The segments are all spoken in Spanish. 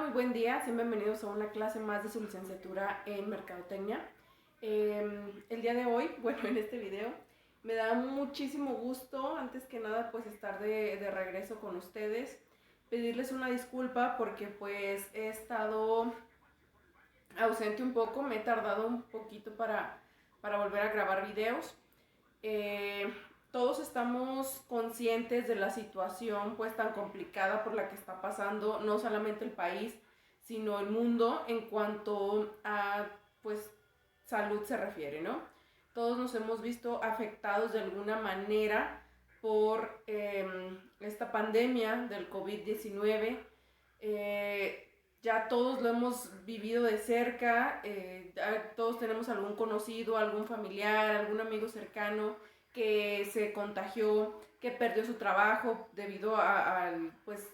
muy buen día. Sean bienvenidos a una clase más de su licenciatura en Mercadotecnia. El día de hoy, bueno, en este video, me da muchísimo gusto, antes que nada, pues estar de regreso con ustedes. Pedirles una disculpa porque pues he estado ausente un poco, me he tardado un poquito para volver a grabar videos. Eh, Todos estamos conscientes de la situación pues tan complicada por la que está pasando no solamente el país, sino el mundo en cuanto a pues salud se refiere, ¿no? Todos nos hemos visto afectados de alguna manera por esta pandemia del COVID-19. Ya todos lo hemos vivido de cerca, todos tenemos algún conocido, algún familiar, algún amigo cercano que se contagió, que perdió su trabajo debido al, pues,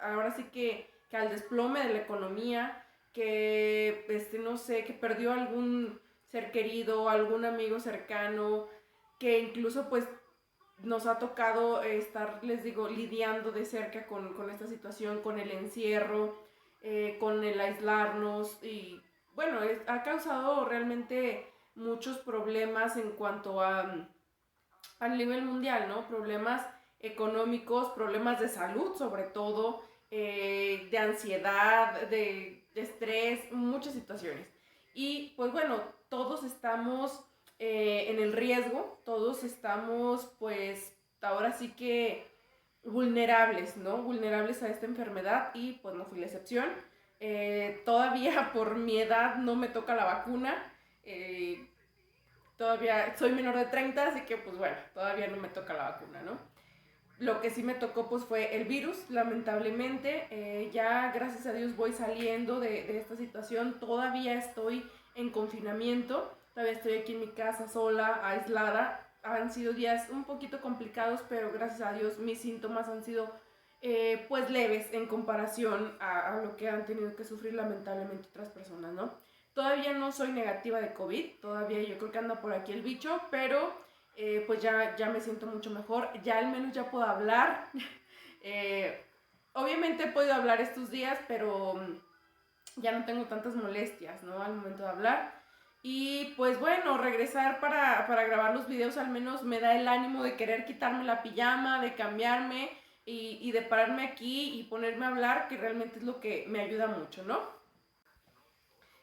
ahora sí que al desplome de la economía, que, no sé, que perdió algún ser querido, algún amigo cercano, que incluso, pues, nos ha tocado estar, les digo, lidiando de cerca con esta situación, con el encierro, con el aislarnos y bueno, ha causado realmente muchos problemas en cuanto a nivel mundial, ¿no? Problemas económicos, problemas de salud sobre todo, de ansiedad, de estrés, muchas situaciones. Y pues bueno, todos estamos en el riesgo, todos estamos pues ahora sí que vulnerables, ¿no? Vulnerables a esta enfermedad y pues no fui la excepción. Todavía por mi edad no me toca la vacuna. Todavía soy menor de 30, así que pues bueno, todavía no me toca la vacuna, ¿no? Lo que sí me tocó pues fue el virus, lamentablemente. Ya gracias a Dios voy saliendo de esta situación. Todavía estoy en confinamiento. Todavía estoy aquí en mi casa sola, aislada. Han sido días un poquito complicados, pero gracias a Dios mis síntomas han sido pues leves en comparación a lo que han tenido que sufrir lamentablemente otras personas, ¿no? Todavía no soy negativa de COVID, todavía yo creo que anda por aquí el bicho, pero pues ya me siento mucho mejor, ya al menos ya puedo hablar. eh, Obviamente he podido hablar estos días, pero ya no tengo tantas molestias, ¿no? Al momento de hablar. Y pues bueno, regresar para grabar los videos al menos me da el ánimo de querer quitarme la pijama, de cambiarme y de pararme aquí y ponerme a hablar, que realmente es lo que me ayuda mucho, ¿no?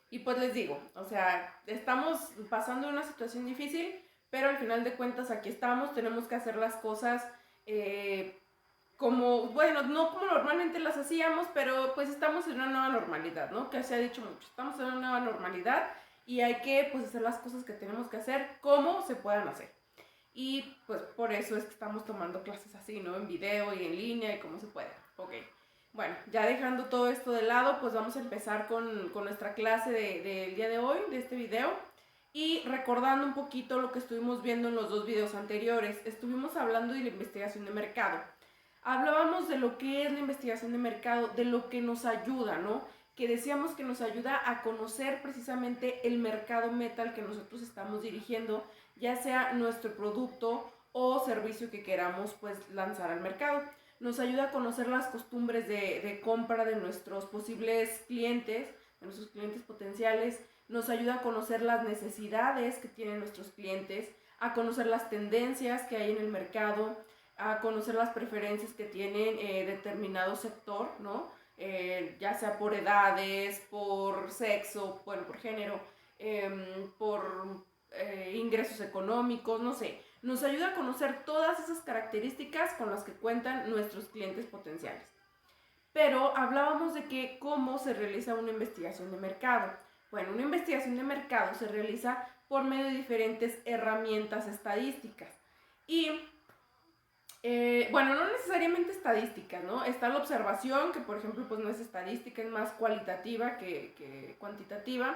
Y pues les digo, o sea, estamos pasando una situación difícil, pero al final de cuentas aquí estamos, tenemos que hacer las cosas como, bueno, no como normalmente las hacíamos, pero pues estamos en una nueva normalidad, ¿no? Que se ha dicho mucho, estamos en una nueva normalidad y hay que pues hacer las cosas que tenemos que hacer como se puedan hacer. Y pues por eso es que estamos tomando clases así, ¿no? En video y en línea y como se pueda. Ok. Bueno, ya dejando todo esto de lado, pues vamos a empezar con nuestra clase del día de hoy, de este video. Y recordando un poquito lo que estuvimos viendo en los dos videos anteriores, estuvimos hablando de la investigación de mercado. Hablábamos de lo que es la investigación de mercado, de lo que nos ayuda, ¿no? Que decíamos que nos ayuda a conocer precisamente el mercado meta al que nosotros estamos dirigiendo, ya sea nuestro producto o servicio que queramos pues lanzar al mercado. Nos ayuda a conocer las costumbres de compra de nuestros posibles clientes, de nuestros clientes potenciales. Nos ayuda a conocer las necesidades que tienen nuestros clientes, a conocer las tendencias que hay en el mercado, a conocer las preferencias que tienen determinado sector, ¿no? Ya sea por edades, por sexo, bueno, por género, por ingresos económicos, no sé. Nos ayuda a conocer todas esas características con las que cuentan nuestros clientes potenciales. Pero hablábamos de que cómo se realiza una investigación de mercado. Bueno, una investigación de mercado se realiza por medio de diferentes herramientas estadísticas. Y bueno, no necesariamente estadísticas, ¿no? Está la observación, que por ejemplo pues no es estadística, es más cualitativa que cuantitativa.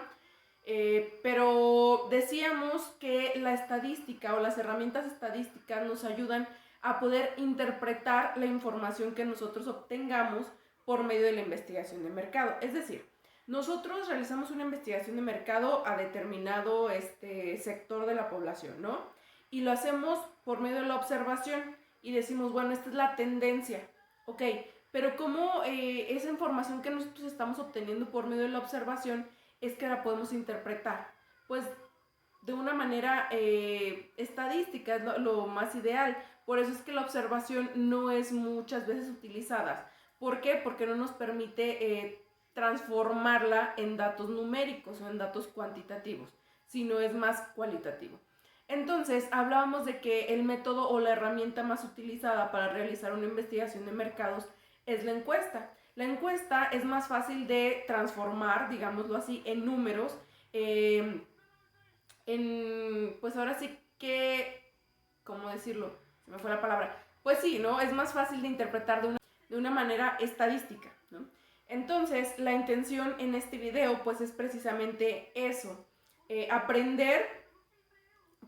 Pero decíamos que la estadística o las herramientas estadísticas nos ayudan a poder interpretar la información que nosotros obtengamos por medio de la investigación de mercado. Es decir, nosotros realizamos una investigación de mercado a determinado sector de la población, ¿no? Y lo hacemos por medio de la observación y decimos, bueno, esta es la tendencia, ok, pero como esa información que nosotros estamos obteniendo por medio de la observación es que la podemos interpretar, pues de una manera estadística, es lo más ideal. Por eso es que la observación no es muchas veces utilizada. ¿Por qué? Porque no nos permite transformarla en datos numéricos o en datos cuantitativos, sino es más cualitativo. Entonces, hablábamos de que el método o la herramienta más utilizada para realizar una investigación de mercados es la encuesta. La encuesta es más fácil de transformar, digámoslo así, en números, pues ahora sí que, ¿cómo decirlo? Se me fue la palabra. Pues sí, ¿no? Es más fácil de interpretar de una manera estadística, ¿no? Entonces, la intención en este video, pues es precisamente eso, aprender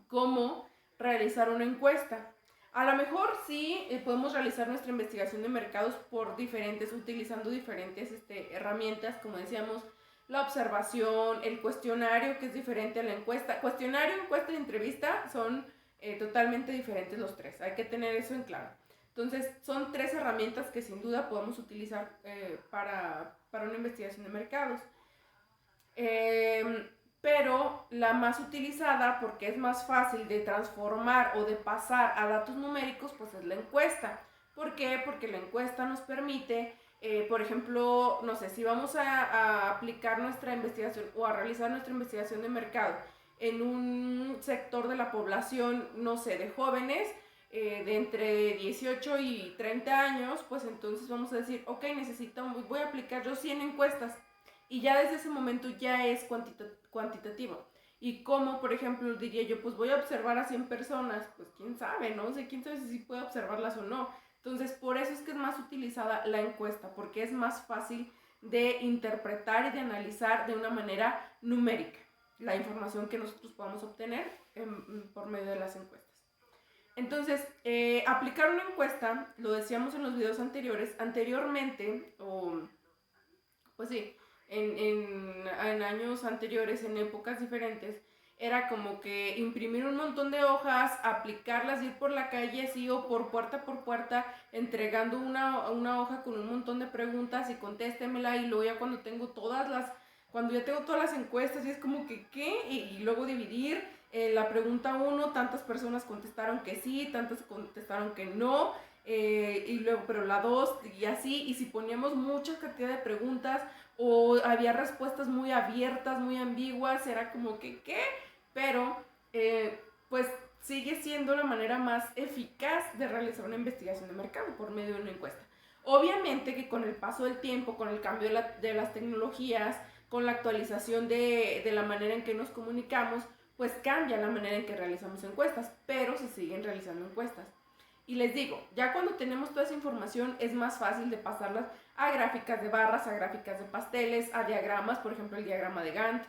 cómo realizar una encuesta. A lo mejor sí podemos realizar nuestra investigación de mercados utilizando diferentes herramientas, como decíamos, la observación, el cuestionario, que es diferente a la encuesta. Cuestionario, encuesta y entrevista son totalmente diferentes los tres. Hay que tener eso en claro. Entonces, son tres herramientas que sin duda podemos utilizar para una investigación de mercados. Pero la más utilizada, porque es más fácil de transformar o de pasar a datos numéricos, pues es la encuesta. ¿Por qué? Porque la encuesta nos permite, por ejemplo, no sé, si vamos a aplicar nuestra investigación o a realizar nuestra investigación de mercado en un sector de la población, no sé, de jóvenes, de entre 18 y 30 años, pues entonces vamos a decir, ok, voy a aplicar yo 100 encuestas. Y ya desde ese momento ya es cuantitativo. Y como, por ejemplo, diría yo, pues voy a observar a 100 personas, pues quién sabe, ¿no? O sea, quién sabe si puede observarlas o no. Entonces, por eso es que es más utilizada la encuesta, porque es más fácil de interpretar y de analizar de una manera numérica la información que nosotros podamos obtener por medio de las encuestas. Entonces, aplicar una encuesta, lo decíamos en los videos anteriormente, pues sí, en años anteriores, en épocas diferentes, era como que imprimir un montón de hojas, aplicarlas, ir por la calle así o por puerta, entregando una hoja con un montón de preguntas y contéstemela, y luego ya cuando ya tengo todas las encuestas, y es como que, ¿qué? Y luego dividir la pregunta 1, tantas personas contestaron que sí, tantas contestaron que no, y luego, pero la 2, y así, y si poníamos mucha cantidad de preguntas, o había respuestas muy abiertas, muy ambiguas, era como que, ¿qué? Pero, pues sigue siendo la manera más eficaz de realizar una investigación de mercado por medio de una encuesta. Obviamente que con el paso del tiempo, con el cambio de las tecnologías, con la actualización de la manera en que nos comunicamos, pues cambia la manera en que realizamos encuestas, pero se siguen realizando encuestas. Y les digo, ya cuando tenemos toda esa información es más fácil de pasarlas a gráficas de barras, a gráficas de pasteles, a diagramas, por ejemplo el diagrama de Gantt.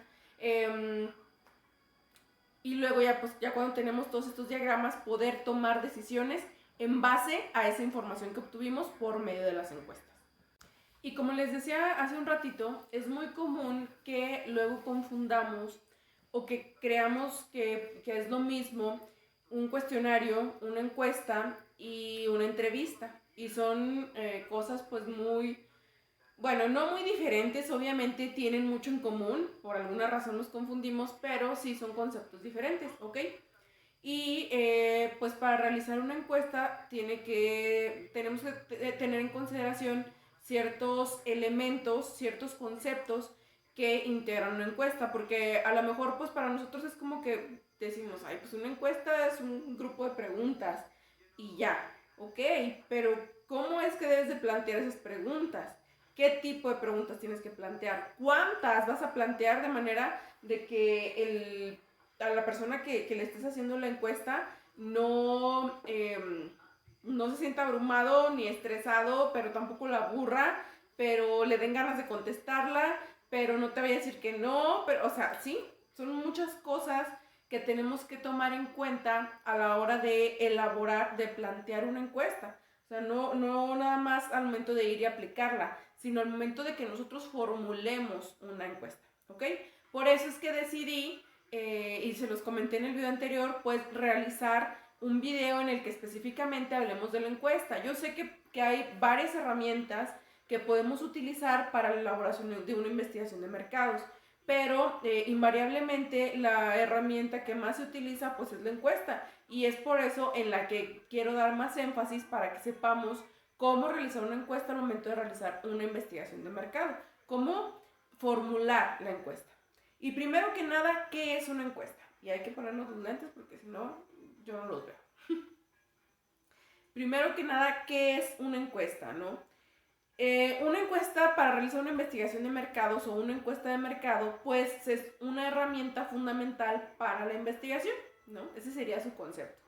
Y luego ya cuando tenemos todos estos diagramas, poder tomar decisiones en base a esa información que obtuvimos por medio de las encuestas. Y como les decía hace un ratito, es muy común que luego confundamos o que creamos que es lo mismo un cuestionario, una encuesta y una entrevista. Y son cosas pues no muy diferentes, obviamente tienen mucho en común, por alguna razón nos confundimos, pero sí son conceptos diferentes, ¿ok? Y pues para realizar una encuesta tenemos que tener en consideración ciertos elementos, ciertos conceptos que integran una encuesta, porque a lo mejor pues para nosotros es como que decimos, ay, pues una encuesta es un grupo de preguntas y ya, ok, pero ¿cómo es que debes de plantear esas preguntas? ¿Qué tipo de preguntas tienes que plantear? ¿Cuántas vas a plantear de manera de que a la persona que le estés haciendo la encuesta no se sienta abrumado ni estresado, pero tampoco la aburra, pero le den ganas de contestarla, pero no te vaya a decir que no, pero, o sea, sí, son muchas cosas que tenemos que tomar en cuenta a la hora de elaborar, de plantear una encuesta. O sea, no nada más al momento de ir y aplicarla, sino al momento de que nosotros formulemos una encuesta, ¿ok? Por eso es que decidí, y se los comenté en el video anterior, pues realizar un video en el que específicamente hablemos de la encuesta. Yo sé que hay varias herramientas que podemos utilizar para la elaboración de una investigación de mercados, pero invariablemente la herramienta que más se utiliza pues es la encuesta, y es por eso en la que quiero dar más énfasis para que sepamos cómo realizar una encuesta al momento de realizar una investigación de mercado, cómo formular la encuesta. Y primero que nada, ¿qué es una encuesta? Y hay que ponernos los lentes porque si no, yo no los veo. Primero que nada, ¿qué es una encuesta, no? Una encuesta para realizar una investigación de mercados o una encuesta de mercado, pues es una herramienta fundamental para la investigación, ¿no? Ese sería su concepto.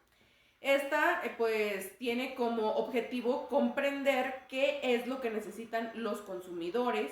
Esta, pues, tiene como objetivo comprender qué es lo que necesitan los consumidores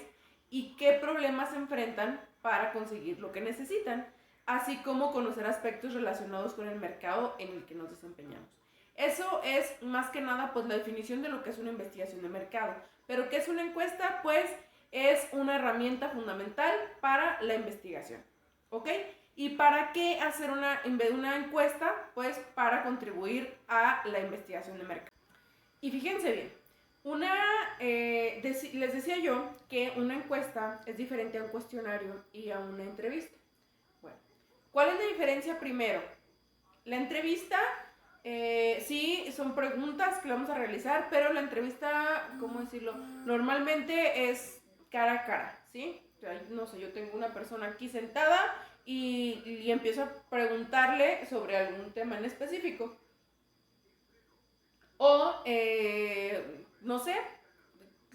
y qué problemas se enfrentan para conseguir lo que necesitan, así como conocer aspectos relacionados con el mercado en el que nos desempeñamos. Eso es más que nada pues la definición de lo que es una investigación de mercado. Pero ¿qué es una encuesta? Pues es una herramienta fundamental para la investigación, ¿ok? ¿Y para qué hacer una encuesta? Pues para contribuir a la investigación de mercado. Y fíjense bien, les decía yo que una encuesta es diferente a un cuestionario y a una entrevista. Bueno, ¿cuál es la diferencia primero? La entrevista, sí, son preguntas que vamos a realizar, pero la entrevista, ¿cómo decirlo? Normalmente es cara a cara, ¿sí? O sea, no sé, yo tengo una persona aquí sentada y empiezo a preguntarle sobre algún tema en específico. O, no sé,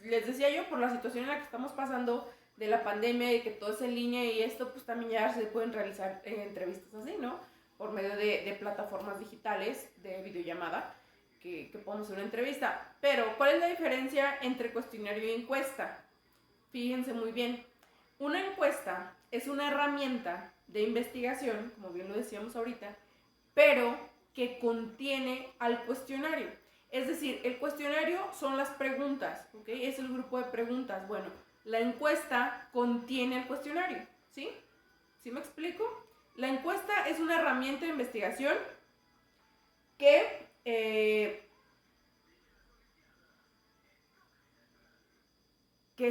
les decía yo, por la situación en la que estamos pasando de la pandemia y que todo es en línea y esto, pues también ya se pueden realizar entrevistas así, ¿no? Por medio de plataformas digitales de videollamada, que podemos hacer una entrevista. Pero, ¿cuál es la diferencia entre cuestionario y encuesta? Fíjense muy bien. Una encuesta es una herramienta de investigación, como bien lo decíamos ahorita, pero que contiene al cuestionario. Es decir, el cuestionario son las preguntas, ¿ok? Es el grupo de preguntas. Bueno, la encuesta contiene el cuestionario, ¿sí? ¿Sí me explico? La encuesta es una herramienta de investigación que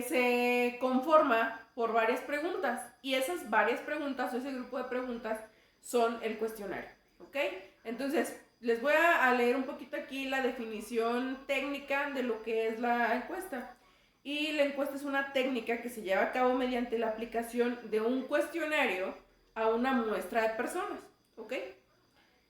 se conforma por varias preguntas, y esas varias preguntas o ese grupo de preguntas son el cuestionario, ¿ok? Entonces, les voy a leer un poquito aquí la definición técnica de lo que es la encuesta. Y la encuesta es una técnica que se lleva a cabo mediante la aplicación de un cuestionario a una muestra de personas, ¿ok?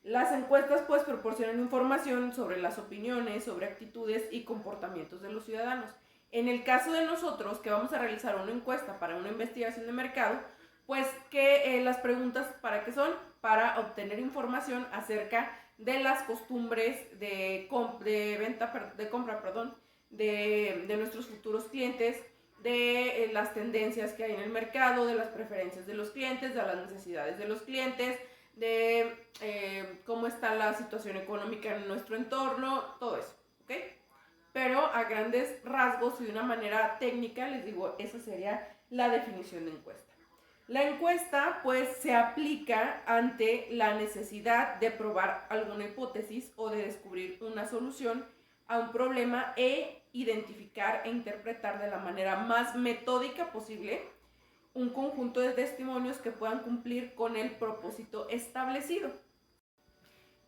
Las encuestas pues proporcionan información sobre las opiniones, sobre actitudes y comportamientos de los ciudadanos. En el caso de nosotros, que vamos a realizar una encuesta para una investigación de mercado, pues que las preguntas, ¿para qué son? Para obtener información acerca de las costumbres de compra de nuestros futuros clientes, de las tendencias que hay en el mercado, de las preferencias de los clientes, de las necesidades de los clientes, de cómo está la situación económica en nuestro entorno, todo eso, ¿ok? Pero a grandes rasgos y de una manera técnica, les digo, esa sería la definición de encuesta. La encuesta, pues, se aplica ante la necesidad de probar alguna hipótesis o de descubrir una solución a un problema e identificar e interpretar de la manera más metódica posible un conjunto de testimonios que puedan cumplir con el propósito establecido.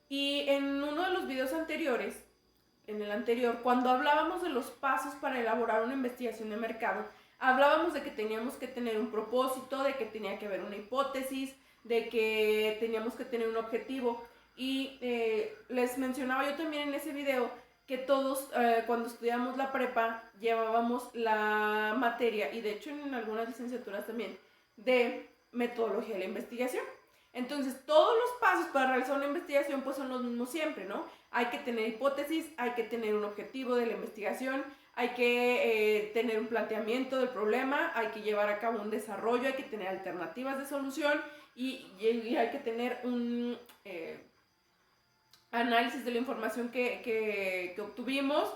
Y en uno de los videos anteriores, en el anterior, cuando hablábamos de los pasos para elaborar una investigación de mercado, hablábamos de que teníamos que tener un propósito, de que tenía que haber una hipótesis, de que teníamos que tener un objetivo. Y les mencionaba yo también en ese video que todos cuando estudiamos la prepa llevábamos la materia, y de hecho en algunas licenciaturas también, de metodología de la investigación. Entonces todos los pasos para realizar una investigación pues son los mismos siempre, ¿no? Hay que tener hipótesis, hay que tener un objetivo de la investigación, hay que tener un planteamiento del problema, hay que llevar a cabo un desarrollo, hay que tener alternativas de solución y hay que tener un análisis de la información que obtuvimos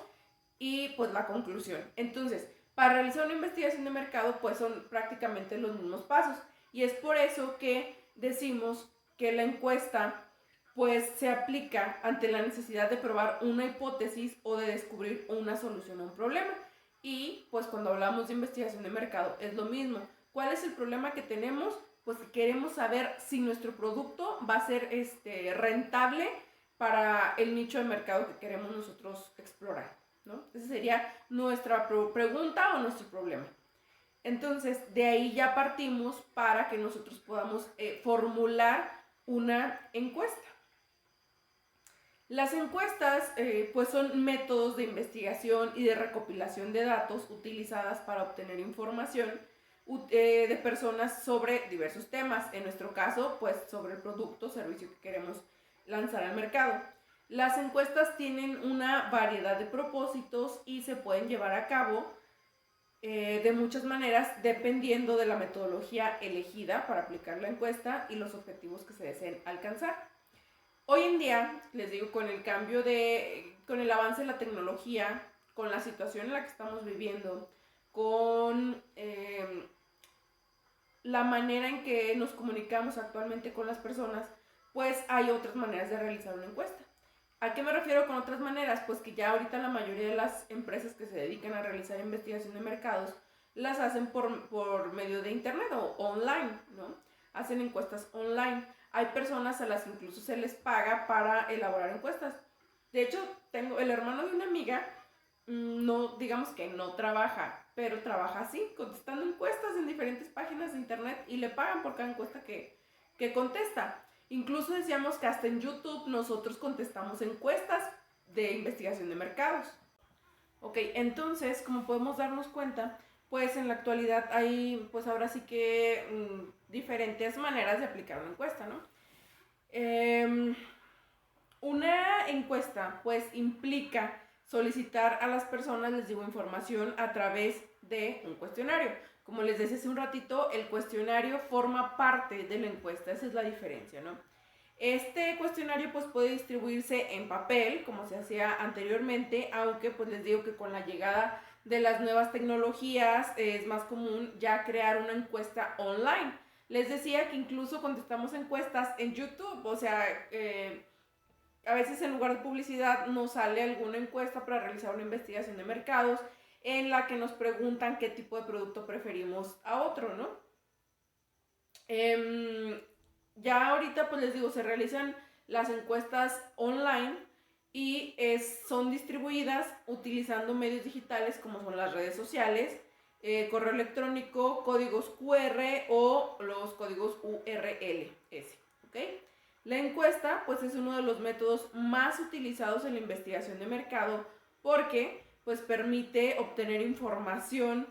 y pues la conclusión. Entonces, para realizar una investigación de mercado pues son prácticamente los mismos pasos, y es por eso que decimos que la encuesta pues se aplica ante la necesidad de probar una hipótesis o de descubrir una solución a un problema. Y pues cuando hablamos de investigación de mercado es lo mismo. ¿Cuál es el problema que tenemos? Pues queremos saber si nuestro producto va a ser rentable para el nicho de mercado que queremos nosotros explorar, ¿no? Esa sería nuestra pregunta o nuestro problema. Entonces, de ahí ya partimos para que nosotros podamos formular una encuesta. Las encuestas pues son métodos de investigación y de recopilación de datos utilizadas para obtener información de personas sobre diversos temas. En nuestro caso, pues sobre el producto o servicio que queremos lanzar al mercado. Las encuestas tienen una variedad de propósitos y se pueden llevar a cabo de muchas maneras dependiendo de la metodología elegida para aplicar la encuesta y los objetivos que se deseen alcanzar. Hoy en día, les digo, con el avance de la tecnología, con la situación en la que estamos viviendo, con la manera en que nos comunicamos actualmente con las personas, pues hay otras maneras de realizar una encuesta. ¿A qué me refiero con otras maneras? Pues que ya ahorita la mayoría de las empresas que se dedican a realizar investigación de mercados las hacen por medio de internet o online, ¿no? Hacen encuestas online. Hay personas a las que incluso se les paga para elaborar encuestas. De hecho, tengo el hermano de una amiga, no, digamos que no trabaja, pero trabaja así, contestando encuestas en diferentes páginas de internet y le pagan por cada encuesta que contesta. Incluso decíamos que hasta en YouTube nosotros contestamos encuestas de investigación de mercados. Ok, entonces, como podemos darnos cuenta, pues en la actualidad hay, pues ahora sí que diferentes maneras de aplicar una encuesta, ¿no? Una encuesta, pues, implica solicitar a las personas, les digo, información a través de un cuestionario. Como les decía hace un ratito, el cuestionario forma parte de la encuesta, esa es la diferencia, ¿no? Este cuestionario pues puede distribuirse en papel, como se hacía anteriormente, aunque pues les digo que con la llegada de las nuevas tecnologías es más común ya crear una encuesta online. Les decía que incluso contestamos encuestas en YouTube, o sea, a veces en lugar de publicidad nos sale alguna encuesta para realizar una investigación de mercados en la que nos preguntan qué tipo de producto preferimos a otro, ¿no? Ya ahorita, pues les digo, se realizan las encuestas online y son distribuidas utilizando medios digitales como son las redes sociales, correo electrónico, códigos QR o los códigos URLS, ¿ok? La encuesta, pues es uno de los métodos más utilizados en la investigación de mercado porque, pues, permite obtener información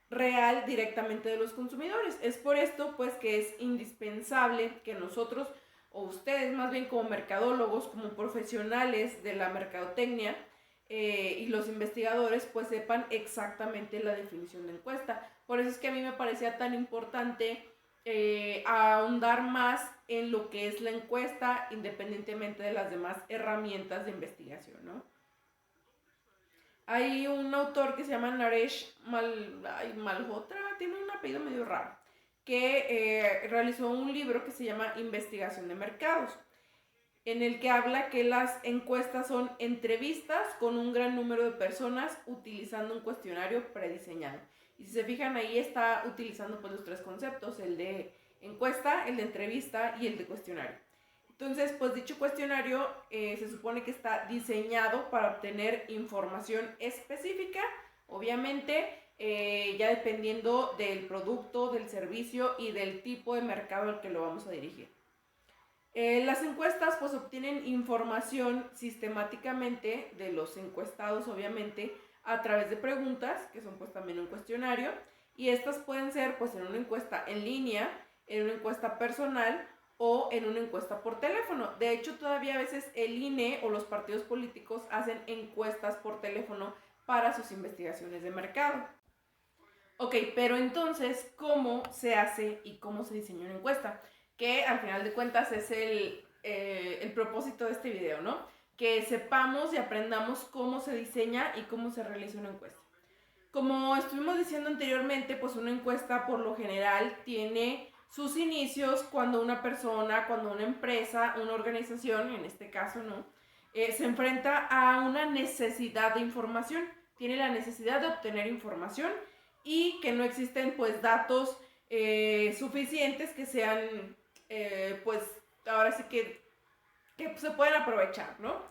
real directamente de los consumidores. Es por esto pues que es indispensable que nosotros, o ustedes más bien como mercadólogos, como profesionales de la mercadotecnia y los investigadores, pues sepan exactamente la definición de encuesta. Por eso es que a mí me parecía tan importante ahondar más en lo que es la encuesta independientemente de las demás herramientas de investigación, ¿no? Hay un autor que se llama Naresh Malhotra, tiene un apellido medio raro, que realizó un libro que se llama Investigación de Mercados, en el que habla que las encuestas son entrevistas con un gran número de personas utilizando un cuestionario prediseñado. Y si se fijan, ahí está utilizando pues los tres conceptos, el de encuesta, el de entrevista y el de cuestionario. Entonces, pues dicho cuestionario se supone que está diseñado para obtener información específica, obviamente ya dependiendo del producto, del servicio y del tipo de mercado al que lo vamos a dirigir. Las encuestas pues obtienen información sistemáticamente de los encuestados, obviamente, a través de preguntas, que son pues también un cuestionario, y estas pueden ser pues en una encuesta en línea, en una encuesta personal, o en una encuesta por teléfono. De hecho, todavía a veces el INE o los partidos políticos hacen encuestas por teléfono para sus investigaciones de mercado. Ok, pero entonces, ¿cómo se hace y cómo se diseña una encuesta? Que al final de cuentas es el propósito de este video, ¿no? Que sepamos y aprendamos cómo se diseña y cómo se realiza una encuesta. Como estuvimos diciendo anteriormente, pues una encuesta por lo general tiene sus inicios cuando una persona, cuando una empresa, una organización, en este caso, ¿no? Se enfrenta a una necesidad de información, tiene la necesidad de obtener información y que no existen pues datos suficientes que sean pues ahora sí que se pueden aprovechar, ¿no?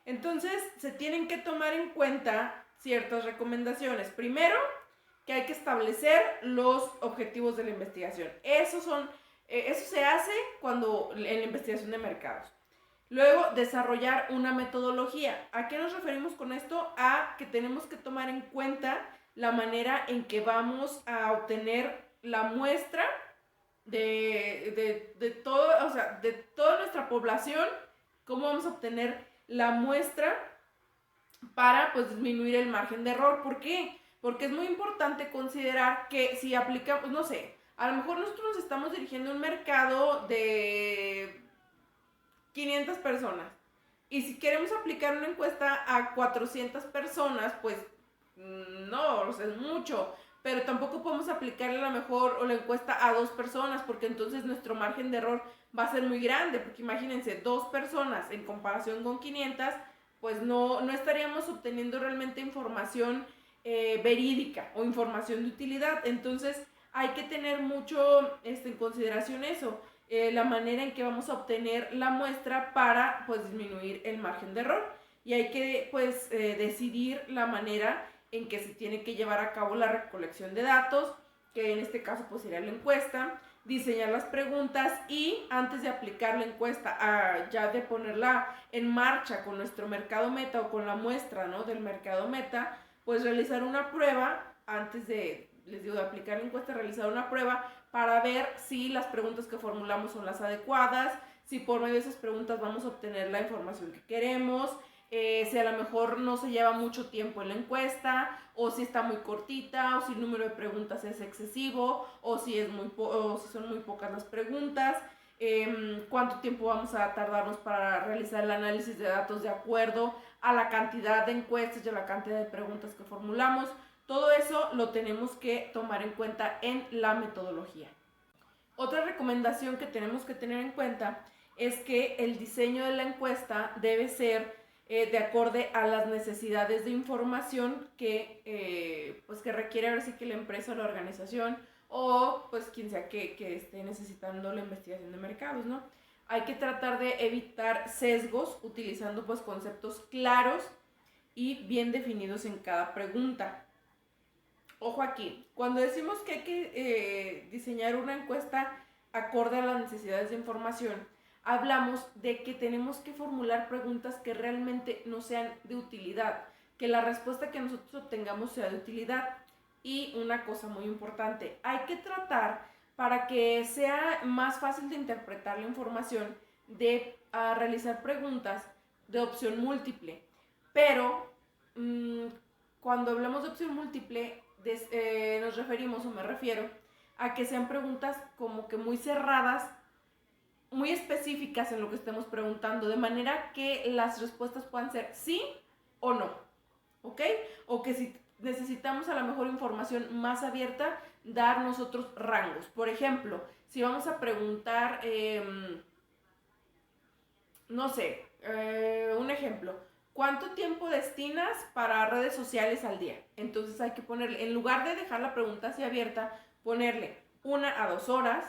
Entonces se tienen que tomar en cuenta ciertas recomendaciones. Primero, que hay que establecer los objetivos de la investigación. Eso se hace cuando en la investigación de mercados. Luego, desarrollar una metodología. ¿A qué nos referimos con esto? A que tenemos que tomar en cuenta la manera en que vamos a obtener la muestra de todo, o sea, de toda nuestra población, cómo vamos a obtener la muestra para pues disminuir el margen de error. ¿Por qué? Porque es muy importante considerar que si aplicamos, no sé, a lo mejor nosotros nos estamos dirigiendo a un mercado de 500 personas. Y si queremos aplicar una encuesta a 400 personas, pues no, o sea, es mucho. Pero tampoco podemos aplicarle a lo mejor o la encuesta a 2 personas, porque entonces nuestro margen de error va a ser muy grande. Porque imagínense, 2 personas en comparación con 500, pues no estaríamos obteniendo realmente información verídica o información de utilidad. Entonces hay que tener mucho en consideración eso. La manera en que vamos a obtener la muestra para pues disminuir el margen de error, y hay que pues decidir la manera en que se tiene que llevar a cabo la recolección de datos, que en este caso pues sería la encuesta, diseñar las preguntas y antes de aplicar la encuesta, ya de ponerla en marcha con nuestro mercado meta o con la muestra, ¿no?, del mercado meta, pues realizar una prueba antes de, les digo, de aplicar la encuesta, realizar una prueba para ver si las preguntas que formulamos son las adecuadas, si por medio de esas preguntas vamos a obtener la información que queremos, si a lo mejor no se lleva mucho tiempo en la encuesta, o si está muy cortita, o si el número de preguntas es excesivo, o si son muy pocas las preguntas, cuánto tiempo vamos a tardarnos para realizar el análisis de datos de acuerdo a la cantidad de encuestas y a la cantidad de preguntas que formulamos. Todo eso lo tenemos que tomar en cuenta en la metodología. Otra recomendación que tenemos que tener en cuenta es que el diseño de la encuesta debe ser de acorde a las necesidades de información que requiere ahora sí que la empresa o la organización o pues quien sea que esté necesitando la investigación de mercados, ¿no? Hay que tratar de evitar sesgos utilizando pues conceptos claros y bien definidos en cada pregunta. Ojo aquí, cuando decimos que hay que diseñar una encuesta acorde a las necesidades de información, hablamos de que tenemos que formular preguntas que realmente no sean de utilidad, que la respuesta que nosotros obtengamos sea de utilidad. Y una cosa muy importante, hay que tratar para que sea más fácil de interpretar la información de realizar preguntas de opción múltiple. Pero cuando hablamos de opción múltiple, nos referimos o me refiero a que sean preguntas como que muy cerradas, muy específicas en lo que estemos preguntando, de manera que las respuestas puedan ser sí o no, ¿ok? O que si necesitamos a lo mejor información más abierta, dar nosotros rangos. Por ejemplo, si vamos a preguntar, no sé, un ejemplo, ¿cuánto tiempo destinas para redes sociales al día? Entonces hay que ponerle, en lugar de dejar la pregunta así abierta, ponerle 1 a 2 horas,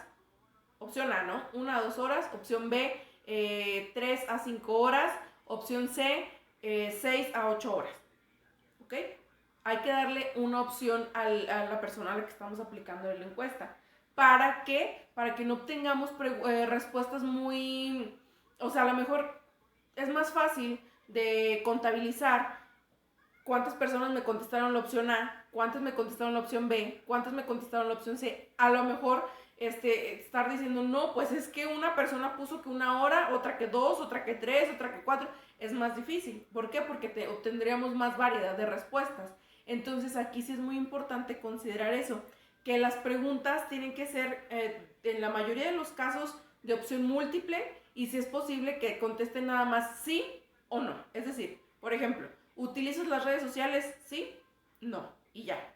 opción A, ¿no? 1 a 2 horas, opción B, 3 a 5 horas, opción C, 6 a 8 horas, ¿ok? Hay que darle una opción a la persona a la que estamos aplicando la encuesta. ¿Para qué? Para que no obtengamos respuestas muy... O sea, a lo mejor es más fácil de contabilizar cuántas personas me contestaron la opción A, cuántas me contestaron la opción B, cuántas me contestaron la opción C. A lo mejor estar diciendo, no, pues es que una persona puso que 1 hora, otra que 2, otra que 3, otra que 4. Es más difícil. ¿Por qué? Porque obtendríamos más variedad de respuestas. Entonces aquí sí es muy importante considerar eso, que las preguntas tienen que ser, en la mayoría de los casos, de opción múltiple, y si es posible que contesten nada más sí o no. Es decir, por ejemplo, ¿utilizas las redes sociales? Sí, no, y ya.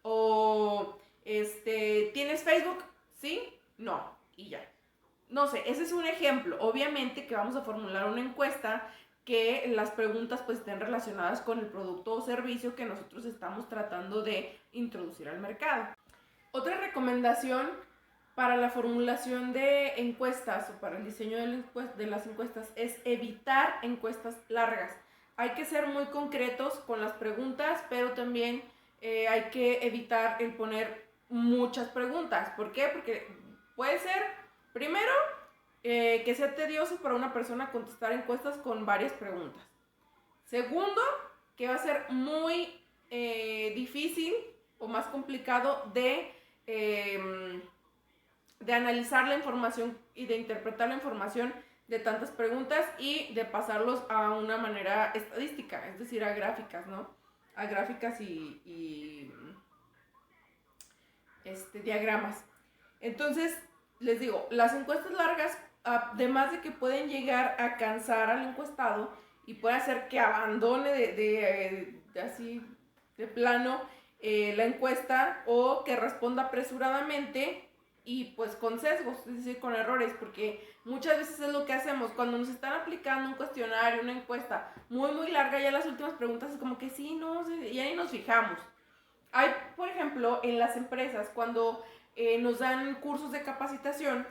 O, ¿tienes Facebook? Sí, no, y ya. No sé, ese es un ejemplo. Obviamente que vamos a formular una encuesta que las preguntas pues estén relacionadas con el producto o servicio que nosotros estamos tratando de introducir al mercado. Otra recomendación para la formulación de encuestas o para el diseño de las encuestas es evitar encuestas largas. Hay que ser muy concretos con las preguntas, pero también hay que evitar el poner muchas preguntas. ¿Por qué? Porque puede ser, primero, que sea tedioso para una persona contestar encuestas con varias preguntas. Segundo, que va a ser muy difícil o más complicado de analizar la información y de interpretar la información de tantas preguntas y de pasarlos a una manera estadística, es decir, a gráficas, ¿no? A gráficas y diagramas. Entonces, les digo, las encuestas largas, además de que pueden llegar a cansar al encuestado y puede hacer que abandone así de plano la encuesta o que responda apresuradamente y pues con sesgos, es decir, con errores, porque muchas veces es lo que hacemos cuando nos están aplicando un cuestionario, una encuesta muy larga, ya las últimas preguntas es como que sí, no, ya ni nos fijamos. Hay, por ejemplo, en las empresas, cuando nos dan cursos de capacitación,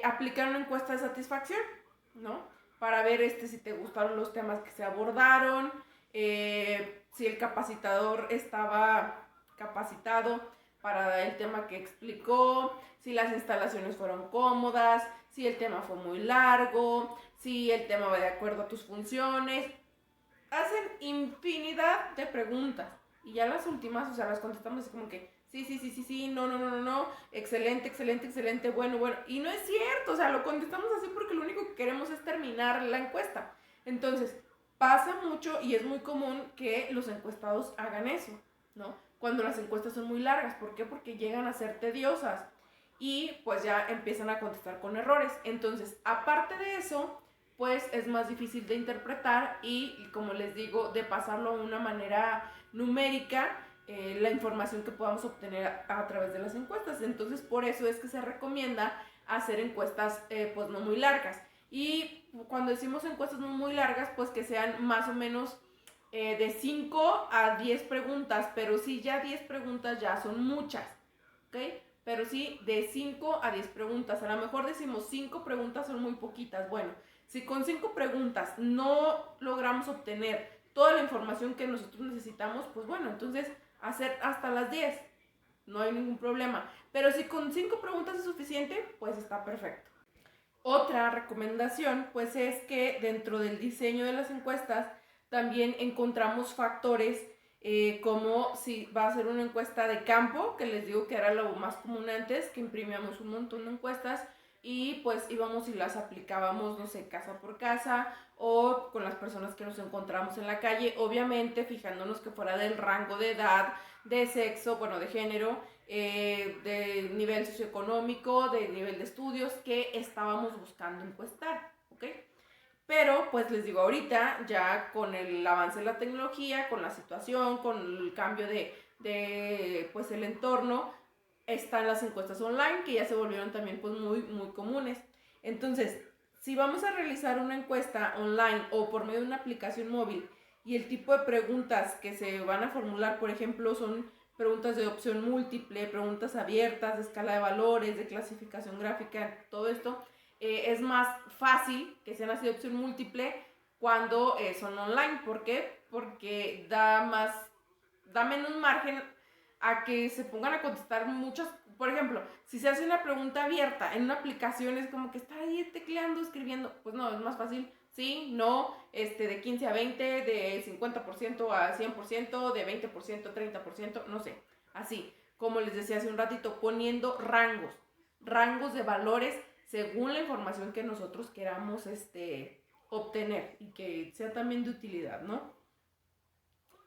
aplican una encuesta de satisfacción, ¿no? Para ver si te gustaron los temas que se abordaron, si el capacitador estaba capacitado para el tema que explicó, si las instalaciones fueron cómodas, si el tema fue muy largo, si el tema va de acuerdo a tus funciones. Hacen infinidad de preguntas y ya las últimas, o sea, las contestamos así como que sí, no, excelente, bueno. Y no es cierto, o sea, lo contestamos así porque lo único que queremos es terminar la encuesta. Entonces, pasa mucho y es muy común que los encuestados hagan eso, ¿no? Cuando las encuestas son muy largas. ¿Por qué? Porque llegan a ser tediosas y pues ya empiezan a contestar con errores. Entonces, aparte de eso, pues es más difícil de interpretar y, como les digo, de pasarlo a una manera numérica, la información que podamos obtener a través de las encuestas. Entonces, por eso es que se recomienda hacer encuestas pues no muy largas. Y cuando decimos encuestas no muy largas, pues que sean más o menos de 5 a 10 preguntas, pero sí, ya 10 preguntas ya son muchas, ¿ok? Pero sí, de 5 a 10 preguntas. A lo mejor decimos 5 preguntas son muy poquitas. Bueno, si con 5 preguntas no logramos obtener toda la información que nosotros necesitamos, pues bueno, entonces hacer hasta las 10. No hay ningún problema. Pero si con 5 preguntas es suficiente, pues está perfecto. Otra recomendación, pues es que dentro del diseño de las encuestas también encontramos factores como si va a ser una encuesta de campo, que les digo que era lo más común antes, que imprimíamos un montón de encuestas y pues íbamos y las aplicábamos, no sé, casa por casa o con las personas que nos encontramos en la calle, obviamente fijándonos que fuera del rango de edad, de sexo, bueno, de género, de nivel socioeconómico, de nivel de estudios que estábamos buscando encuestar, ¿ok? Pero, pues les digo, ahorita ya con el avance de la tecnología, con la situación, con el cambio pues el entorno, están las encuestas online que ya se volvieron también pues muy comunes. Entonces, si vamos a realizar una encuesta online o por medio de una aplicación móvil y el tipo de preguntas que se van a formular, por ejemplo, son preguntas de opción múltiple, preguntas abiertas, de escala de valores, de clasificación gráfica, todo esto, es más fácil que sean así de opción múltiple cuando son online. ¿Por qué? Porque da menos margen a que se pongan a contestar muchas. Por ejemplo, si se hace una pregunta abierta en una aplicación, es como que está ahí tecleando, escribiendo. Pues no, es más fácil, sí, no, de 15 a 20, de 50% a 100%, de 20% a 30%, no sé. Así, como les decía hace un ratito, poniendo rangos de valores según la información que nosotros queramos obtener y que sea también de utilidad, ¿no?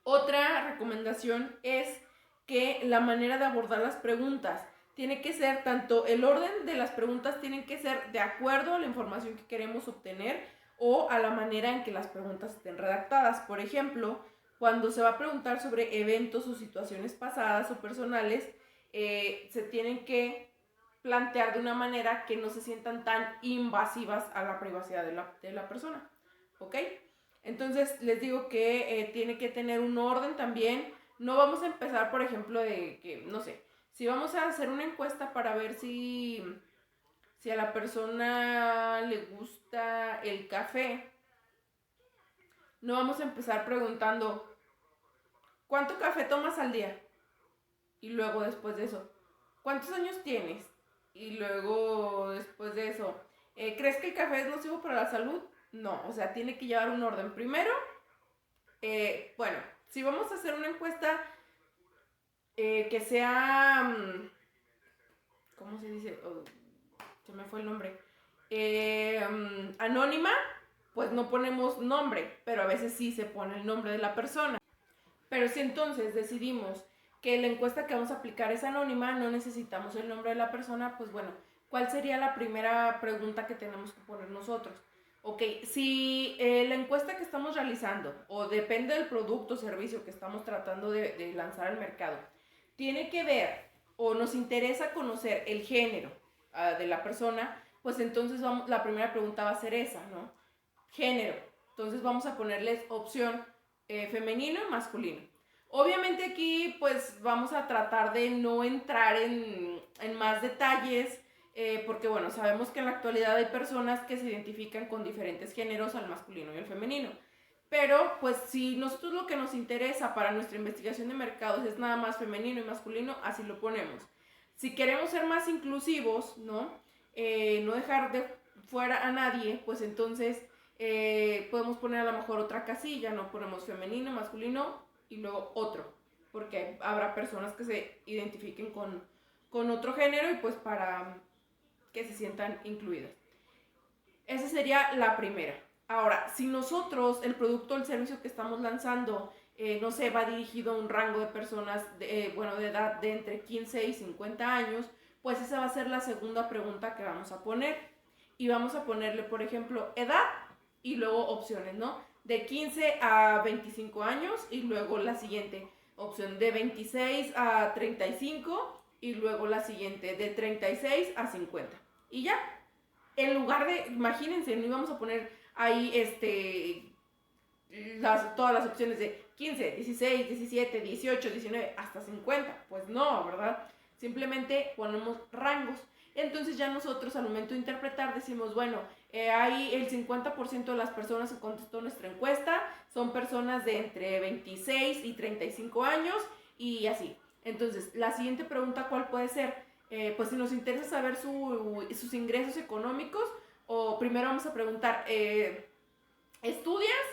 Otra recomendación es que la manera de abordar las preguntas tiene que ser, tanto el orden de las preguntas tienen que ser de acuerdo a la información que queremos obtener o a la manera en que las preguntas estén redactadas. Por ejemplo, cuando se va a preguntar sobre eventos o situaciones pasadas o personales, se tienen que plantear de una manera que no se sientan tan invasivas a la privacidad de la persona, ¿ok? Entonces les digo que tiene que tener un orden también. No vamos a empezar, por ejemplo, de que, no sé, si vamos a hacer una encuesta para ver si a la persona le gusta el café, no vamos a empezar preguntando, ¿cuánto café tomas al día? Y luego después de eso, ¿cuántos años tienes? Y luego después de eso, ¿crees que el café es nocivo para la salud? No, o sea, tiene que llevar un orden. Primero, bueno, si vamos a hacer una encuesta que sea, ¿cómo se dice? Oh, se me fue el nombre. Anónima, pues no ponemos nombre, pero a veces sí se pone el nombre de la persona. Pero si entonces decidimos que la encuesta que vamos a aplicar es anónima, no necesitamos el nombre de la persona, pues bueno, ¿cuál sería la primera pregunta que tenemos que poner nosotros? Ok, si la encuesta que estamos realizando, o depende del producto o servicio que estamos tratando de lanzar al mercado, tiene que ver o nos interesa conocer el género de la persona, pues entonces la primera pregunta va a ser esa, ¿no? Género. Entonces vamos a ponerles opción femenino y masculino. Obviamente aquí pues vamos a tratar de no entrar en más detalles, porque bueno, sabemos que en la actualidad hay personas que se identifican con diferentes géneros, al masculino y al femenino. Pero pues si nosotros lo que nos interesa para nuestra investigación de mercados es nada más femenino y masculino, así lo ponemos. Si queremos ser más inclusivos, ¿no? No dejar de fuera a nadie, pues entonces podemos poner a lo mejor otra casilla, ¿no? Ponemos femenino, masculino y luego otro, porque habrá personas que se identifiquen con otro género y pues para que se sientan incluidas. Esa sería la primera. Ahora, si nosotros, el producto o el servicio que estamos lanzando, no sé, va dirigido a un rango de personas, de edad de entre 15 y 50 años, pues esa va a ser la segunda pregunta que vamos a poner. Y vamos a ponerle, por ejemplo, edad y luego opciones, ¿no? De 15 a 25 años y luego la siguiente opción de 26 a 35 y luego la siguiente de 36 a 50. Y ya, en lugar de, imagínense, no íbamos a poner ahí todas las opciones de 15, 16, 17, 18, 19, hasta 50. Pues no, ¿verdad? Simplemente ponemos rangos. Entonces ya nosotros al momento de interpretar decimos, bueno, hay el 50% de las personas que contestó nuestra encuesta son personas de entre 26 y 35 años y así. Entonces, la siguiente pregunta, ¿cuál puede ser? Pues si nos interesa saber sus ingresos económicos, o primero vamos a preguntar, ¿estudias?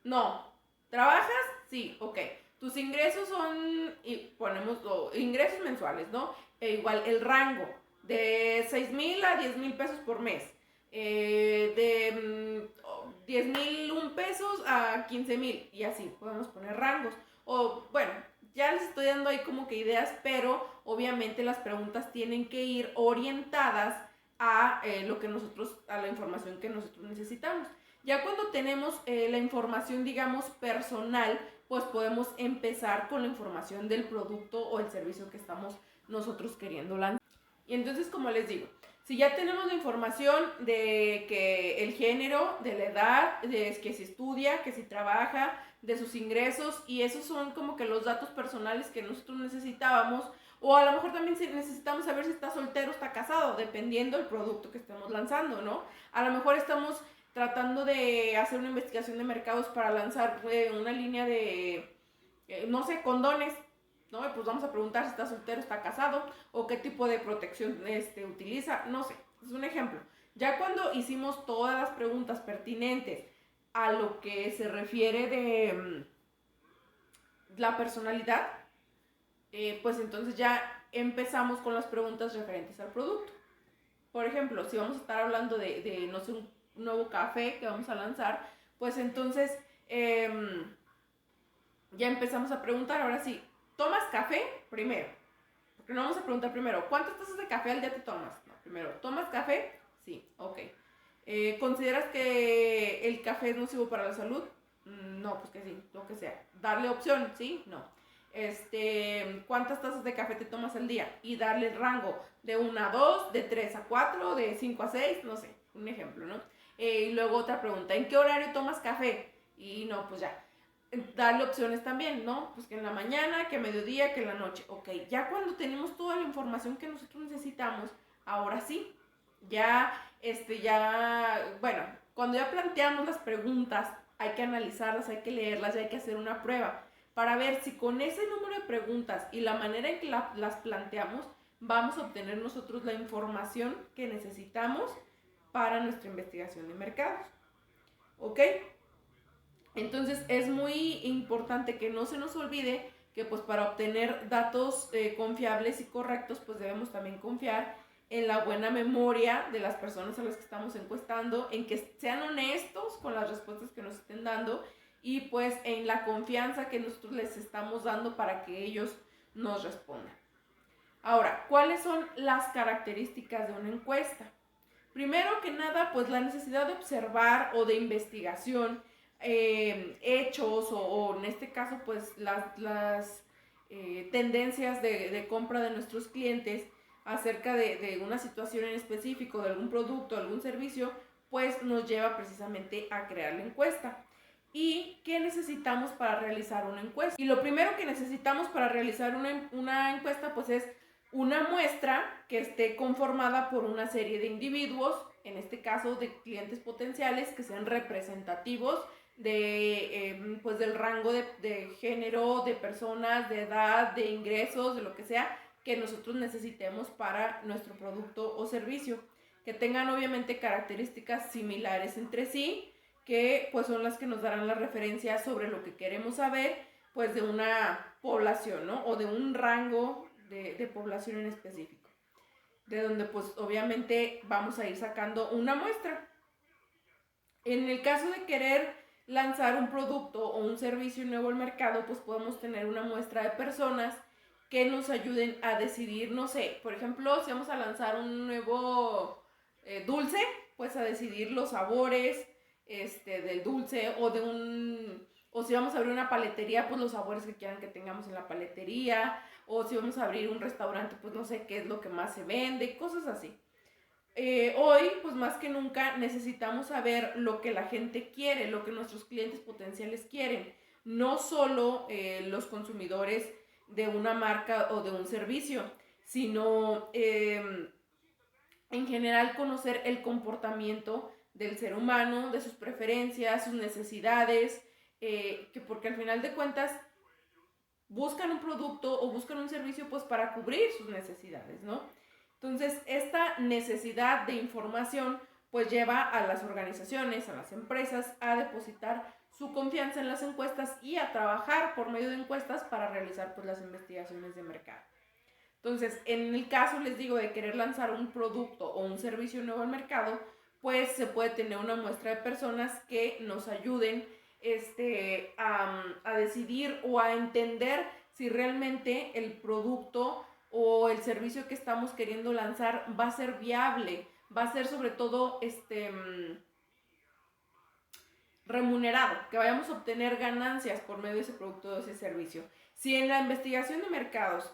No. ¿Trabajas? Sí, ok. Tus ingresos son, y ponemos ingresos mensuales, ¿no? Igual el rango de 6,000 a 10,000 pesos por mes. De 10,001 pesos a 15,000 y así podemos poner rangos. O bueno, ya les estoy dando ahí como que ideas, pero obviamente las preguntas tienen que ir orientadas a lo que nosotros, a la información que nosotros necesitamos. Ya cuando tenemos la información, digamos, personal, pues podemos empezar con la información del producto o el servicio que estamos nosotros queriendo lanzar. Y entonces, como les digo, si ya tenemos la información de que el género, de la edad, de que si estudia, que si trabaja, de sus ingresos, y esos son como que los datos personales que nosotros necesitábamos, o a lo mejor también necesitamos saber si está soltero o está casado, dependiendo del producto que estemos lanzando, ¿no? A lo mejor estamos tratando de hacer una investigación de mercados para lanzar una línea de, no sé, condones, ¿no? Pues vamos a preguntar si está soltero, está casado, o qué tipo de protección utiliza, no sé, es un ejemplo. Ya cuando hicimos todas las preguntas pertinentes a lo que se refiere de la personalidad, pues entonces ya empezamos con las preguntas referentes al producto. Por ejemplo, si vamos a estar hablando de no sé, un nuevo café que vamos a lanzar, pues entonces ya empezamos a preguntar, ahora sí, ¿tomas café? Primero, porque no vamos a preguntar primero, ¿cuántas tazas de café al día te tomas? No, primero, ¿tomas café? Sí, ok. ¿Consideras que el café es nocivo para la salud? No, pues que sí, lo que sea. Darle opción, ¿sí? No. ¿cuántas tazas de café te tomas al día? Y darle el rango de 1 a 2, de 3 a 4, de 5 a 6, no sé, un ejemplo, ¿no? Y luego otra pregunta, ¿en qué horario tomas café? Y no, pues ya, darle opciones también, ¿no? Pues que en la mañana, que a mediodía, que en la noche. Ok, ya cuando tenemos toda la información que nosotros necesitamos, ahora sí, bueno, cuando ya planteamos las preguntas, hay que analizarlas, hay que leerlas y hay que hacer una prueba para ver si con ese número de preguntas y la manera en que las planteamos, vamos a obtener nosotros la información que necesitamos para nuestra investigación de mercados. ¿Ok? Entonces es muy importante que no se nos olvide que pues para obtener datos confiables y correctos pues debemos también confiar en la buena memoria de las personas a las que estamos encuestando, en que sean honestos con las respuestas que nos estén dando y pues en la confianza que nosotros les estamos dando para que ellos nos respondan. Ahora, ¿cuáles son las características de una encuesta? Primero que nada, pues la necesidad de observar o de investigación hechos o en este caso pues las tendencias de compra de nuestros clientes acerca de una situación en específico, de algún producto, algún servicio, pues nos lleva precisamente a crear la encuesta. ¿Y qué necesitamos para realizar una encuesta? Y lo primero que necesitamos para realizar una encuesta pues es una muestra que esté conformada por una serie de individuos, en este caso de clientes potenciales que sean representativos pues del rango de género, de personas, de edad, de ingresos, de lo que sea que nosotros necesitemos para nuestro producto o servicio, que tengan obviamente características similares entre sí, que pues son las que nos darán la referencia sobre lo que queremos saber pues de una población, ¿no? O de un rango de población en específico, de donde pues obviamente vamos a ir sacando una muestra. En el caso de querer lanzar un producto o un servicio nuevo al mercado, pues podemos tener una muestra de personas que nos ayuden a decidir, no sé, por ejemplo, si vamos a lanzar un nuevo dulce, pues a decidir los sabores del dulce o si vamos a abrir una paletería, pues los sabores que quieran que tengamos en la paletería, o si vamos a abrir un restaurante, pues no sé qué es lo que más se vende, cosas así. Hoy, pues más que nunca, necesitamos saber lo que la gente quiere, lo que nuestros clientes potenciales quieren, no solo los consumidores de una marca o de un servicio, sino en general conocer el comportamiento del ser humano, de sus preferencias, sus necesidades, que porque al final de cuentas buscan un producto o buscan un servicio pues para cubrir sus necesidades, ¿no? Entonces, esta necesidad de información pues lleva a las organizaciones, a las empresas a depositar su confianza en las encuestas y a trabajar por medio de encuestas para realizar pues las investigaciones de mercado. Entonces, en el caso, les digo, de querer lanzar un producto o un servicio nuevo al mercado, pues se puede tener una muestra de personas que nos ayuden a decidir o a entender si realmente el producto o el servicio que estamos queriendo lanzar va a ser viable, va a ser sobre todo remunerado, que vayamos a obtener ganancias por medio de ese producto o de ese servicio. Si en la investigación de mercados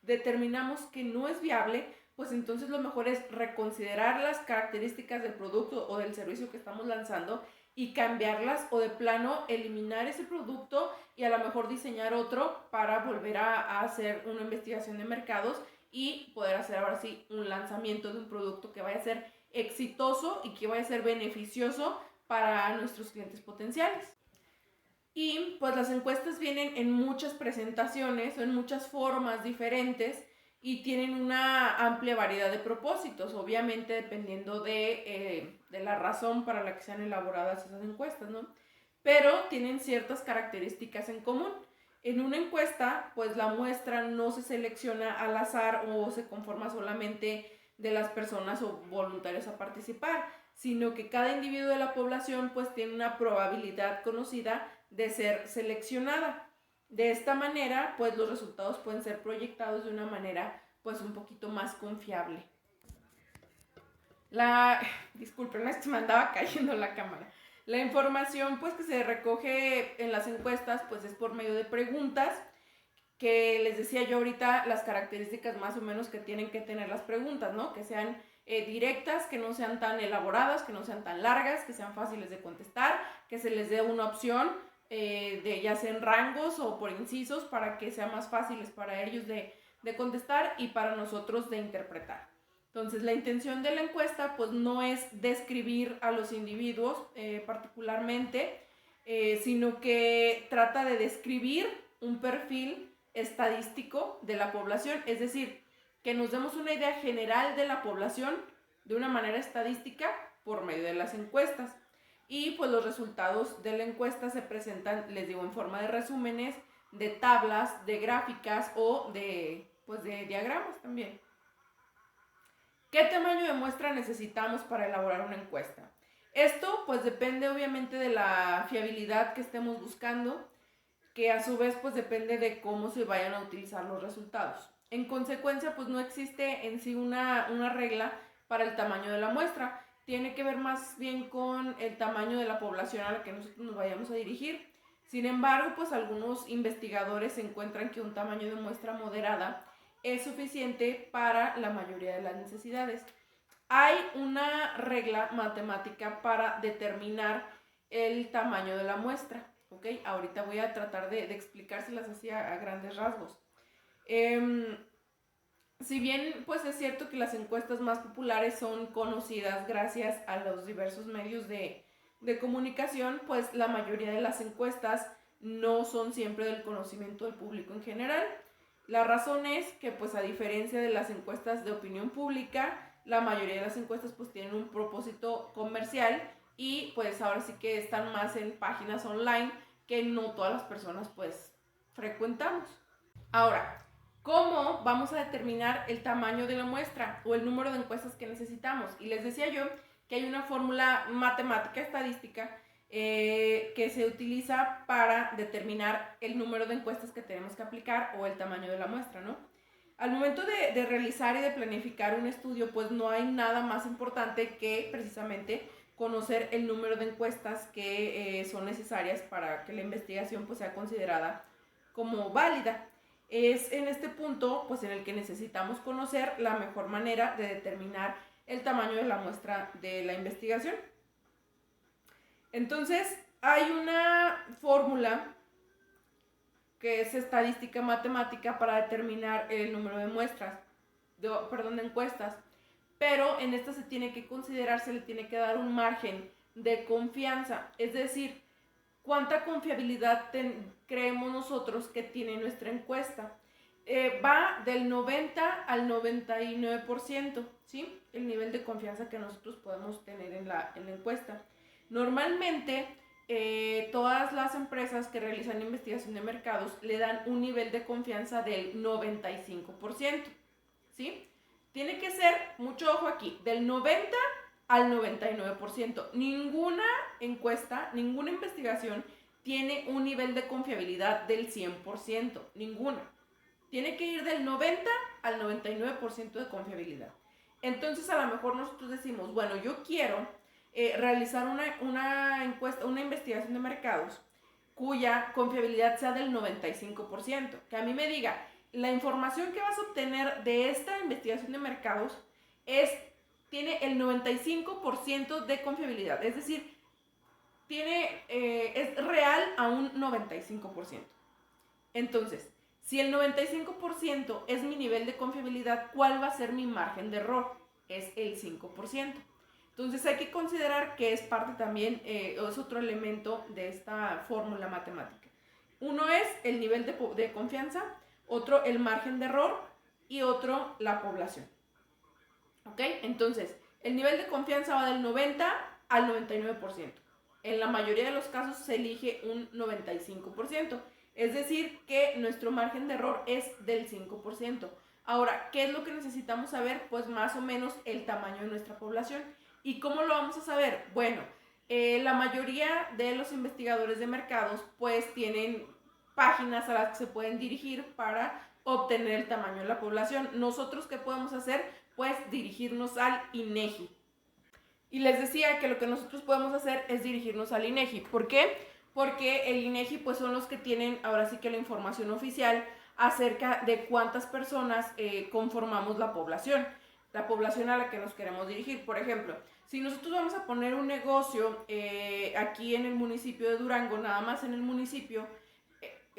determinamos que no es viable, pues entonces lo mejor es reconsiderar las características del producto o del servicio que estamos lanzando y cambiarlas o de plano eliminar ese producto y a lo mejor diseñar otro para volver a hacer una investigación de mercados y poder hacer ahora sí un lanzamiento de un producto que vaya a ser exitoso y que vaya a ser beneficioso para nuestros clientes potenciales. Y pues las encuestas vienen en muchas presentaciones, en muchas formas diferentes y tienen una amplia variedad de propósitos, obviamente dependiendo de la razón para la que sean elaboradas esas encuestas, ¿no? Pero tienen ciertas características en común. En una encuesta, pues la muestra no se selecciona al azar o se conforma solamente de las personas o voluntarios a participar, sino que cada individuo de la población pues tiene una probabilidad conocida de ser seleccionada. De esta manera, pues los resultados pueden ser proyectados de una manera pues un poquito más confiable. Disculpen, es que me andaba cayendo la cámara. La información pues que se recoge en las encuestas pues es por medio de preguntas que les decía yo ahorita las características más o menos que tienen que tener las preguntas, ¿no? Que sean directas, que no sean tan elaboradas, que no sean tan largas, que sean fáciles de contestar, que se les dé una opción de ya sea en rangos o por incisos para que sean más fáciles para ellos de contestar y para nosotros de interpretar. Entonces la intención de la encuesta pues no es describir a los individuos particularmente, sino que trata de describir un perfil estadístico de la población, es decir, que nos demos una idea general de la población de una manera estadística por medio de las encuestas. Y pues los resultados de la encuesta se presentan, les digo, en forma de resúmenes, de tablas, de gráficas o de diagramas también. ¿Qué tamaño de muestra necesitamos para elaborar una encuesta? Esto pues depende obviamente de la fiabilidad que estemos buscando, que a su vez pues depende de cómo se vayan a utilizar los resultados. En consecuencia pues no existe en sí una regla para el tamaño de la muestra. Tiene que ver más bien con el tamaño de la población a la que nosotros nos vayamos a dirigir. Sin embargo, pues algunos investigadores encuentran que un tamaño de muestra moderada es suficiente para la mayoría de las necesidades. Hay una regla matemática para determinar el tamaño de la muestra, ¿ok? Ahorita voy a tratar de explicárselas así a grandes rasgos. Si bien pues es cierto que las encuestas más populares son conocidas gracias a los diversos medios de comunicación, pues la mayoría de las encuestas no son siempre del conocimiento del público en general. La razón es que pues a diferencia de las encuestas de opinión pública, la mayoría de las encuestas pues tienen un propósito comercial y pues ahora sí que están más en páginas online que no todas las personas pues frecuentamos. Ahora, ¿cómo vamos a determinar el tamaño de la muestra o el número de encuestas que necesitamos? Y les decía yo que hay una fórmula matemática estadística que se utiliza para determinar el número de encuestas que tenemos que aplicar o el tamaño de la muestra, ¿no? Al momento de realizar y de planificar un estudio, pues no hay nada más importante que precisamente conocer el número de encuestas que son necesarias para que la investigación pues sea considerada como válida. Es en este punto pues en el que necesitamos conocer la mejor manera de determinar el tamaño de la muestra de la investigación. Entonces hay una fórmula que es estadística matemática para determinar el número de muestras, de encuestas, pero en esta se tiene que considerar, se le tiene que dar un margen de confianza, es decir, cuánta confiabilidad creemos nosotros que tiene nuestra encuesta. Va del 90 al 99%, ¿sí? El nivel de confianza que nosotros podemos tener en la encuesta. Normalmente, todas las empresas que realizan investigación de mercados le dan un nivel de confianza del 95%, ¿sí? Tiene que ser, mucho ojo aquí, del 90 al 99%. Ninguna encuesta, ninguna investigación tiene un nivel de confiabilidad del 100%, ninguna. Tiene que ir del 90 al 99% de confiabilidad. Entonces a lo mejor nosotros decimos, bueno, yo quiero realizar una encuesta, una investigación de mercados cuya confiabilidad sea del 95%. Que a mí me diga, la información que vas a obtener de esta investigación de mercados tiene el 95% de confiabilidad. Es decir, es real a un 95%. Entonces, si el 95% es mi nivel de confiabilidad, ¿cuál va a ser mi margen de error? Es el 5%. Entonces hay que considerar que es parte también, es otro elemento de esta fórmula matemática. Uno es el nivel de confianza, otro el margen de error y otro la población. ¿Ok? Entonces, el nivel de confianza va del 90 al 99%. En la mayoría de los casos se elige un 95%. Es decir, que nuestro margen de error es del 5%. Ahora, ¿qué es lo que necesitamos saber? Pues más o menos el tamaño de nuestra población. ¿Y cómo lo vamos a saber? Bueno, la mayoría de los investigadores de mercados pues tienen páginas a las que se pueden dirigir para obtener el tamaño de la población. ¿Nosotros qué podemos hacer? Pues dirigirnos al INEGI. Y les decía que lo que nosotros podemos hacer es dirigirnos al INEGI. ¿Por qué? Porque el INEGI pues son los que tienen ahora sí que la información oficial acerca de cuántas personas conformamos la población a la que nos queremos dirigir. Por ejemplo, si nosotros vamos a poner un negocio aquí en el municipio de Durango, nada más en el municipio,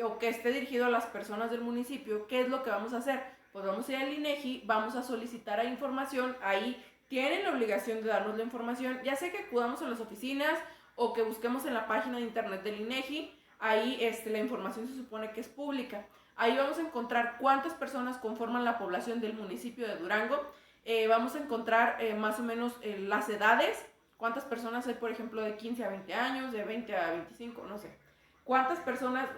o que esté dirigido a las personas del municipio, ¿qué es lo que vamos a hacer? Pues vamos a ir al INEGI, vamos a solicitar a información, ahí tienen la obligación de darnos la información, ya sea que acudamos a las oficinas o que busquemos en la página de internet del INEGI, ahí la información se supone que es pública. Ahí vamos a encontrar cuántas personas conforman la población del municipio de Durango, vamos a encontrar más o menos las edades, cuántas personas hay, por ejemplo, de 15 a 20 años, de 20 a 25, no sé. Cuántas personas,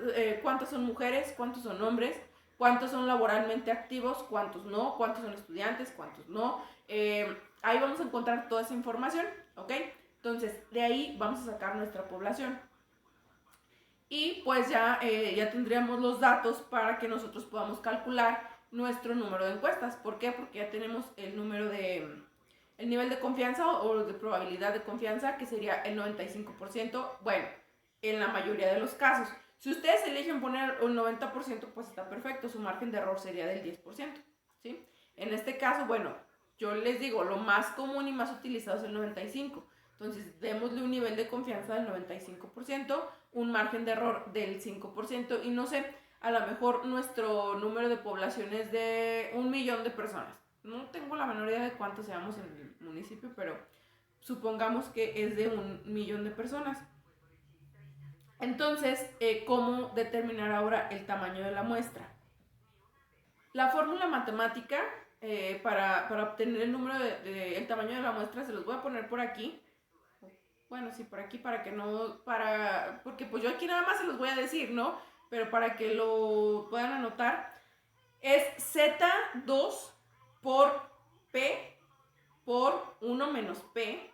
cuántas son mujeres, cuántos son hombres, cuántos son laboralmente activos, cuántos no, cuántos son estudiantes, cuántos no. Ahí vamos a encontrar toda esa información, ¿ok? Entonces, de ahí vamos a sacar nuestra población. Y pues ya tendríamos los datos para que nosotros podamos calcular nuestro número de encuestas. ¿Por qué? Porque ya tenemos el nivel de confianza o de probabilidad de confianza, que sería el 95%, bueno, en la mayoría de los casos. Si ustedes eligen poner un 90%, pues está perfecto, su margen de error sería del 10%, ¿sí? En este caso, bueno, yo les digo, lo más común y más utilizado es el 95%. Entonces, démosle un nivel de confianza del 95%, un margen de error del 5%, y no sé, a lo mejor nuestro número de población es de 1 millón de personas. No tengo la menor idea de cuántos seamos en el municipio, pero supongamos que es de 1 millón de personas. Entonces, ¿cómo determinar ahora el tamaño de la muestra? La fórmula matemática para obtener el número el tamaño de la muestra se los voy a poner por aquí. Bueno, sí, por aquí para que no, porque pues yo aquí nada más se los voy a decir, ¿no? Pero para que lo puedan anotar, es Z2 por P por 1 menos P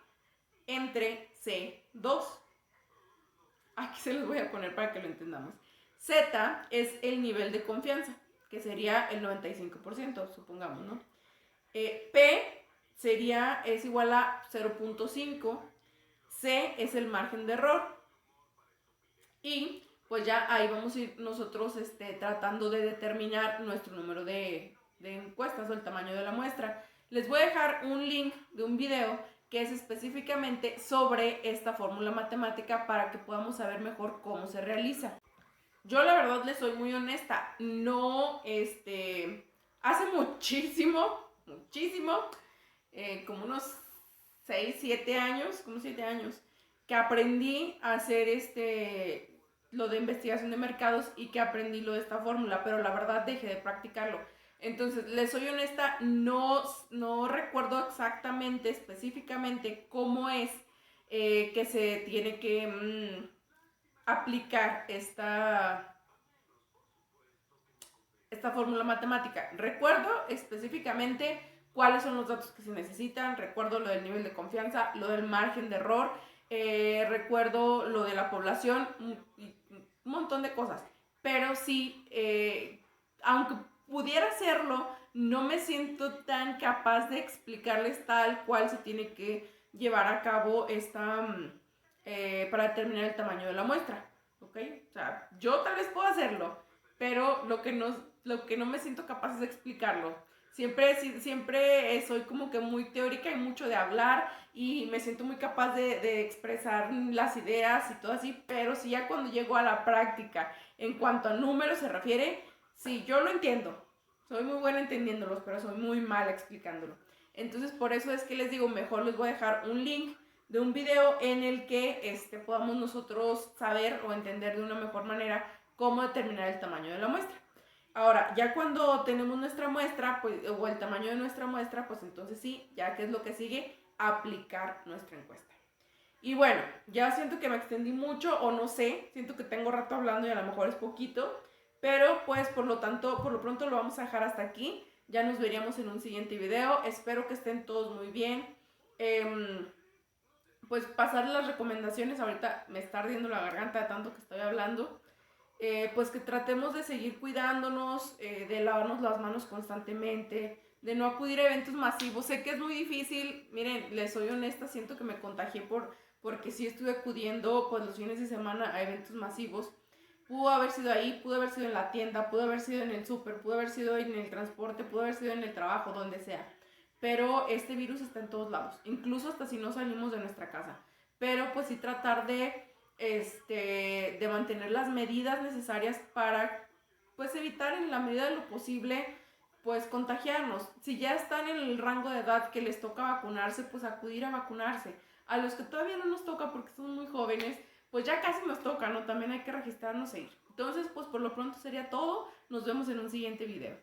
entre C2. Aquí se los voy a poner para que lo entendamos. Z es el nivel de confianza, que sería el 95%, supongamos, ¿no? P es igual a 0.5, C es el margen de error, y pues ya ahí vamos a ir nosotros tratando de determinar nuestro número de encuestas o el tamaño de la muestra. Les voy a dejar un link de un video que es específicamente sobre esta fórmula matemática para que podamos saber mejor cómo se realiza. Yo la verdad les soy muy honesta, no, hace muchísimo, como unos 6, 7 años, que aprendí a hacer lo de investigación de mercados y que aprendí lo de esta fórmula, pero la verdad dejé de practicarlo. Entonces, les soy honesta, no recuerdo exactamente, específicamente cómo es que se tiene que aplicar esta fórmula matemática. Recuerdo específicamente cuáles son los datos que se necesitan, recuerdo lo del nivel de confianza, lo del margen de error, recuerdo lo de la población, un montón de cosas. Pero sí, aunque pudiera hacerlo, no me siento tan capaz de explicarles tal cual se tiene que llevar a cabo para determinar el tamaño de la muestra, ¿ok? O sea, yo tal vez puedo hacerlo, pero lo que no me siento capaz es de explicarlo. Siempre soy como que muy teórica y mucho de hablar y me siento muy capaz de expresar las ideas y todo así, pero sí ya cuando llego a la práctica, en cuanto a números se refiere, sí, yo lo entiendo. Soy muy buena entendiéndolos, pero soy muy mala explicándolo. Entonces, por eso es que les digo, mejor les voy a dejar un link de un video en el que podamos nosotros saber o entender de una mejor manera cómo determinar el tamaño de la muestra. Ahora, ya cuando tenemos nuestra muestra, pues, o el tamaño de nuestra muestra, pues entonces sí, ya que es lo que sigue, aplicar nuestra encuesta. Y bueno, ya siento que me extendí mucho, o no sé, siento que tengo rato hablando y a lo mejor es poquito, pero pues por lo pronto lo vamos a dejar hasta aquí. Ya nos veríamos en un siguiente video. Espero que estén todos muy bien. Pues pasar las recomendaciones, ahorita me está ardiendo la garganta de tanto que estoy hablando. Pues que tratemos de seguir cuidándonos, de lavarnos las manos constantemente, de no acudir a eventos masivos. Sé que es muy difícil, miren, les soy honesta, siento que me contagié porque sí estuve acudiendo pues los fines de semana a eventos masivos, Pudo haber sido ahí, pudo haber sido en la tienda, pudo haber sido en el súper, pudo haber sido en el transporte, pudo haber sido en el trabajo, donde sea. Pero este virus está en todos lados, incluso hasta si no salimos de nuestra casa. Pero pues sí tratar de mantener las medidas necesarias para pues evitar en la medida de lo posible pues contagiarnos. Si ya están en el rango de edad que les toca vacunarse, pues acudir a vacunarse. A los que todavía no nos toca porque son muy jóvenes, pues ya casi nos toca, ¿no? También hay que registrarnos e ir. Entonces, pues por lo pronto sería todo. Nos vemos en un siguiente video.